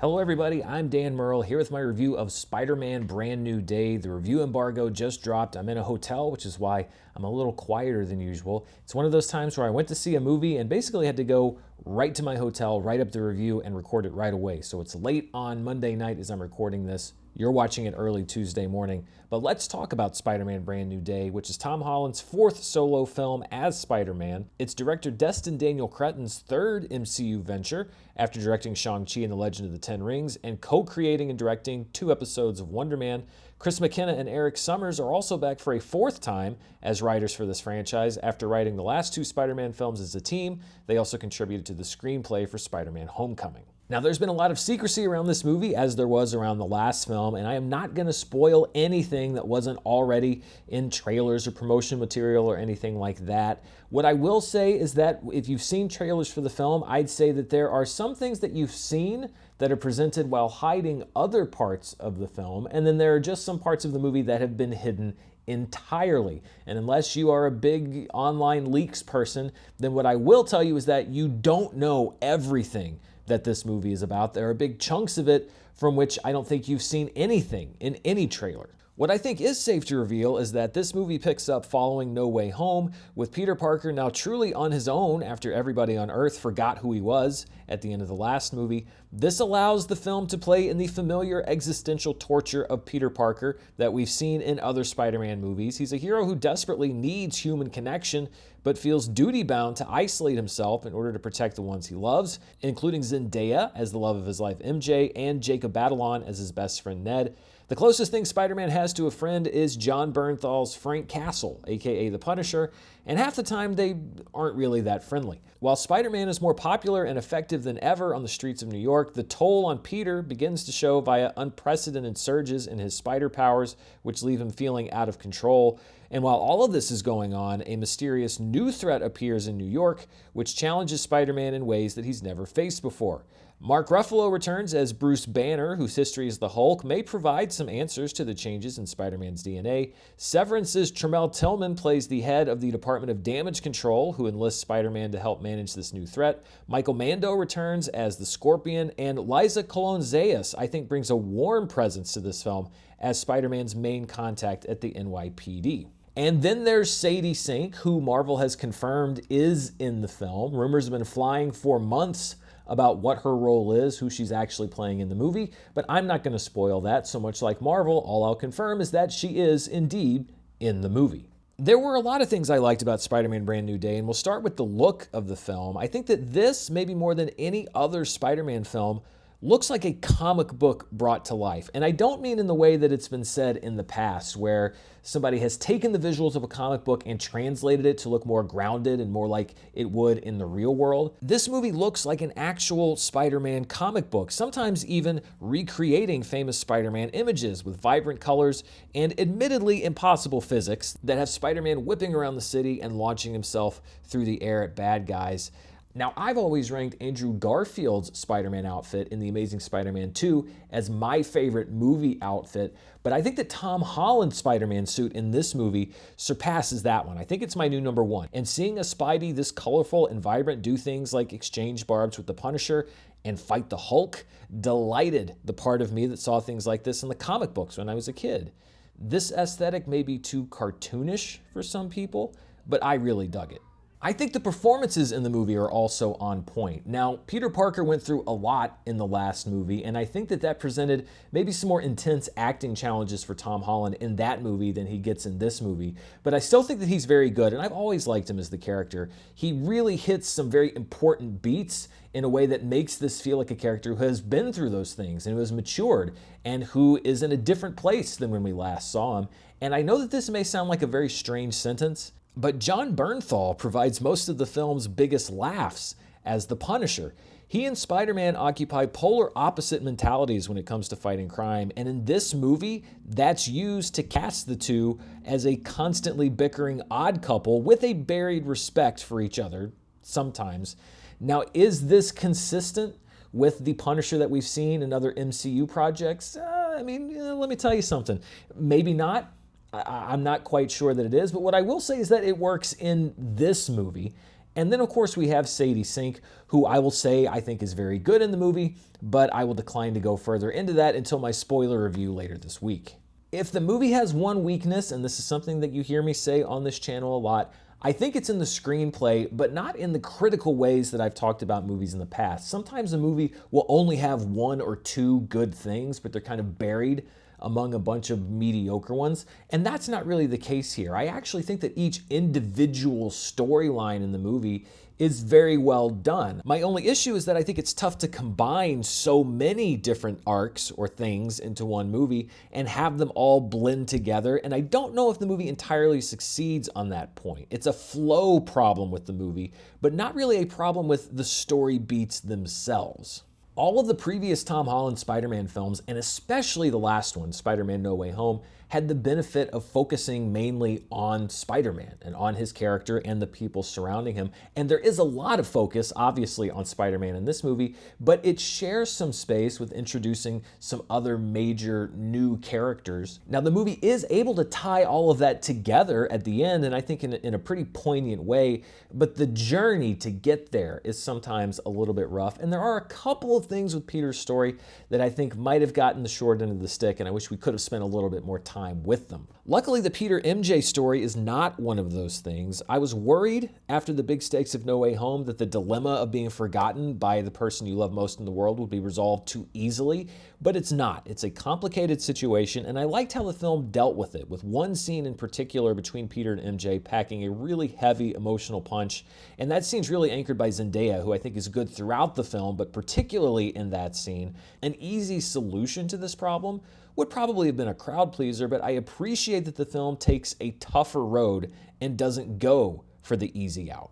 Hello everybody, I'm Dan Murrell here with my review of Spider-Man Brand New Day. The review embargo just dropped. I'm in a hotel, which is why I'm a little quieter than usual. It's one of those times where I went to see a movie and basically had to go right to my hotel, write up the review, and record it right away. So it's late on Monday night as I'm recording this. You're watching it early Tuesday morning. But let's talk about Spider-Man Brand New Day, which is Tom Holland's fourth solo film as Spider-Man. It's director Destin Daniel Cretton's third MCU venture after directing Shang-Chi and the Legend of the Ten Rings and co-creating and directing 2 episodes of Wonder Man. Chris McKenna and Eric Summers are also back for a 4th time as writers for this franchise. After writing the last 2 Spider-Man films as a team, they also contributed to the screenplay for Spider-Man Homecoming. Now, there's been a lot of secrecy around this movie, as there was around the last film, and I am not going to spoil anything that wasn't already in trailers or promotion material or anything like that. What I will say is that if you've seen trailers for the film, I'd say that there are some things that you've seen that are presented while hiding other parts of the film, and then there are just some parts of the movie that have been hidden entirely. And unless you are a big online leaks person, then what I will tell you is that you don't know everything that this movie is about. There are big chunks of it from which I don't think you've seen anything in any trailer. What I think is safe to reveal is that this movie picks up following No Way Home, with Peter Parker now truly on his own after everybody on Earth forgot who he was at the end of the last movie. This allows the film to play in the familiar existential torture of Peter Parker that we've seen in other Spider-Man movies. He's a hero who desperately needs human connection, but feels duty-bound to isolate himself in order to protect the ones he loves, including Zendaya as the love of his life MJ, and Jacob Batalon as his best friend Ned. The closest thing Spider-Man has to a friend is John Bernthal's Frank Castle, aka the Punisher, and half the time they aren't really that friendly. While Spider-Man is more popular and effective than ever on the streets of New York, the toll on Peter begins to show via unprecedented surges in his spider powers, which leave him feeling out of control. And while all of this is going on, a mysterious new threat appears in New York, which challenges Spider-Man in ways that he's never faced before. Mark Ruffalo returns as Bruce Banner, whose history as the Hulk may provide some answers to the changes in Spider-Man's DNA. Severance's Tremel Tillman plays the head of the Department of Damage Control, who enlists Spider-Man to help manage this new threat. Michael Mando returns as the Scorpion, and Liza Colon-Zayas, I think, brings a warm presence to this film as Spider-Man's main contact at the NYPD. And then there's Sadie Sink, who Marvel has confirmed is in the film. Rumors have been flying for months about what her role is, who she's actually playing in the movie, but I'm not going to spoil that. So much like Marvel, all I'll confirm is that she is indeed in the movie. There were a lot of things I liked about Spider-Man Brand New Day, and we'll start with the look of the film. I think that this, maybe more than any other Spider-Man film, looks like a comic book brought to life. And I don't mean in the way that it's been said in the past, where somebody has taken the visuals of a comic book and translated it to look more grounded and more like it would in the real world. This movie looks like an actual Spider-Man comic book, sometimes even recreating famous Spider-Man images with vibrant colors and admittedly impossible physics that have Spider-Man whipping around the city and launching himself through the air at bad guys. Now, I've always ranked Andrew Garfield's Spider-Man outfit in The Amazing Spider-Man 2 as my favorite movie outfit, but I think that Tom Holland's Spider-Man suit in this movie surpasses that one. I think it's my new number 1. And seeing a Spidey this colorful and vibrant do things like exchange barbs with the Punisher and fight the Hulk delighted the part of me that saw things like this in the comic books when I was a kid. This aesthetic may be too cartoonish for some people, but I really dug it. I think the performances in the movie are also on point. Now, Peter Parker went through a lot in the last movie, and I think that that presented maybe some more intense acting challenges for Tom Holland in that movie than he gets in this movie. But I still think that he's very good, and I've always liked him as the character. He really hits some very important beats in a way that makes this feel like a character who has been through those things and who has matured and who is in a different place than when we last saw him. And I know that this may sound like a very strange sentence, but John Bernthal provides most of the film's biggest laughs as the Punisher. He and Spider-Man occupy polar opposite mentalities when it comes to fighting crime, and in this movie, that's used to cast the two as a constantly bickering odd couple with a buried respect for each other, sometimes. Now, is this consistent with the Punisher that we've seen in other MCU projects? Let me tell you something. Maybe not. I'm not quite sure that it is, but what I will say is that it works in this movie. And then, of course, we have Sadie Sink, who I will say I think is very good in the movie, but I will decline to go further into that until my spoiler review later this week. If the movie has one weakness, and this is something that you hear me say on this channel a lot, I think it's in the screenplay, but not in the critical ways that I've talked about movies in the past. Sometimes a movie will only have one or two good things, but they're kind of buried among a bunch of mediocre ones. And that's not really the case here. I actually think that each individual storyline in the movie is very well done. My only issue is that I think it's tough to combine so many different arcs or things into one movie and have them all blend together. And I don't know if the movie entirely succeeds on that point. It's a flow problem with the movie, but not really a problem with the story beats themselves. All of the previous Tom Holland Spider-Man films, and especially the last one, Spider-Man No Way Home, had the benefit of focusing mainly on Spider-Man and on his character and the people surrounding him. And there is a lot of focus, obviously, on Spider-Man in this movie, but it shares some space with introducing some other major new characters. Now, the movie is able to tie all of that together at the end, and I think in a pretty poignant way, but the journey to get there is sometimes a little bit rough. And there are a couple of things with Peter's story that I think might have gotten the short end of the stick, and I wish we could have spent a little bit more time with them. Luckily, the Peter MJ story is not one of those things. I was worried after the big stakes of No Way Home that the dilemma of being forgotten by the person you love most in the world would be resolved too easily, but it's not. It's a complicated situation, and I liked how the film dealt with it, with one scene in particular between Peter and MJ packing a really heavy emotional punch, and that scene's really anchored by Zendaya, who I think is good throughout the film, but particularly in that scene. An easy solution to this problem would probably have been a crowd pleaser, but I appreciate that the film takes a tougher road and doesn't go for the easy out.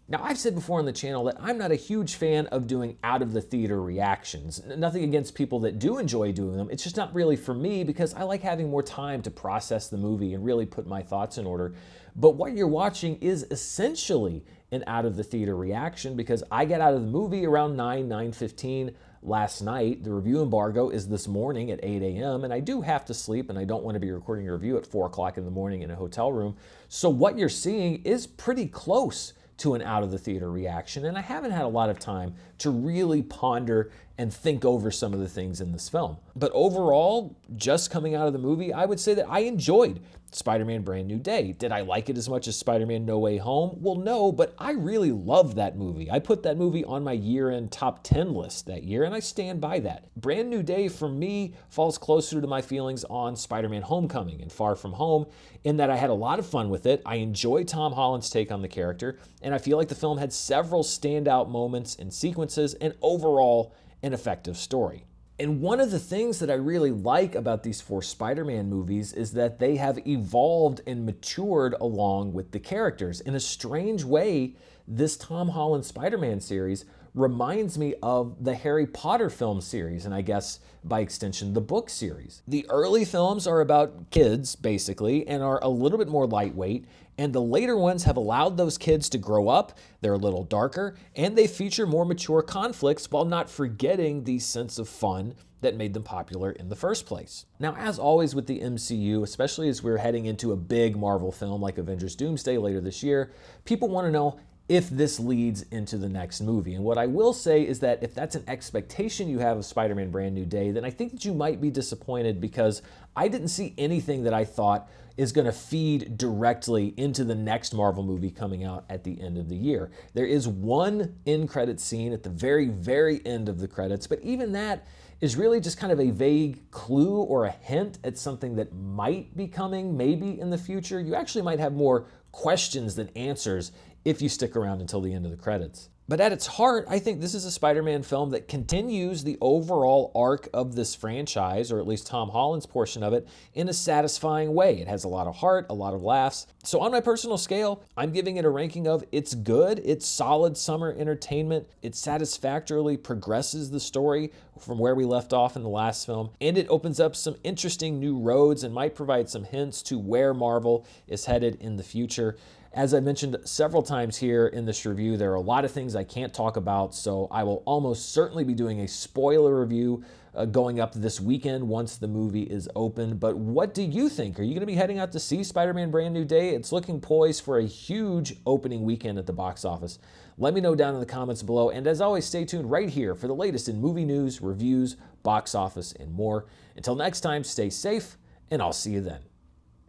Now, I've said before on the channel that I'm not a huge fan of doing out-of-the-theater reactions. Nothing against people that do enjoy doing them. It's just not really for me because I like having more time to process the movie and really put my thoughts in order. But what you're watching is essentially an out-of-the-theater reaction because I got out of the movie around 9:15 last night. The review embargo is this morning at 8 a.m. and I do have to sleep and I don't want to be recording a review at 4 o'clock in the morning in a hotel room. So what you're seeing is pretty close to an out-of-the-theater reaction, and I haven't had a lot of time to really ponder and think over some of the things in this film. But overall, just coming out of the movie, I would say that I enjoyed Spider-Man Brand New Day. Did I like it as much as Spider-Man No Way Home? Well, no, but I really loved that movie. I put that movie on my year-end top 10 list that year, and I stand by that. Brand New Day, for me, falls closer to my feelings on Spider-Man Homecoming and Far From Home, in that I had a lot of fun with it. I enjoyed Tom Holland's take on the character, and I feel like the film had several standout moments and sequences, and overall, an effective story. And one of the things that I really like about these 4 Spider-Man movies is that they have evolved and matured along with the characters. In a strange way, this Tom Holland Spider-Man series reminds me of the Harry Potter film series, and I guess by extension, the book series. The early films are about kids, basically, and are a little bit more lightweight, and the later ones have allowed those kids to grow up, they're a little darker, and they feature more mature conflicts while not forgetting the sense of fun that made them popular in the first place. Now, as always with the MCU, especially as we're heading into a big Marvel film like Avengers Doomsday later this year, people want to know if this leads into the next movie. And what I will say is that if that's an expectation you have of Spider-Man Brand New Day, then I think that you might be disappointed because I didn't see anything that I thought is going to feed directly into the next Marvel movie coming out at the end of the year. There is one end-credit scene at the very, very end of the credits, but even that is really just kind of a vague clue or a hint at something that might be coming maybe in the future. You actually might have more questions than answers if you stick around until the end of the credits. But at its heart, I think this is a Spider-Man film that continues the overall arc of this franchise, or at least Tom Holland's portion of it, in a satisfying way. It has a lot of heart, a lot of laughs. So on my personal scale, I'm giving it a ranking of it's good, it's solid summer entertainment, it satisfactorily progresses the story from where we left off in the last film, and it opens up some interesting new roads and might provide some hints to where Marvel is headed in the future. As I mentioned several times here in this review, there are a lot of things I can't talk about, so I will almost certainly be doing a spoiler review going up this weekend once the movie is open. But what do you think? Are you going to be heading out to see Spider-Man Brand New Day? It's looking poised for a huge opening weekend at the box office. Let me know down in the comments below. And as always, stay tuned right here for the latest in movie news, reviews, box office, and more. Until next time, stay safe, and I'll see you then.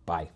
Bye.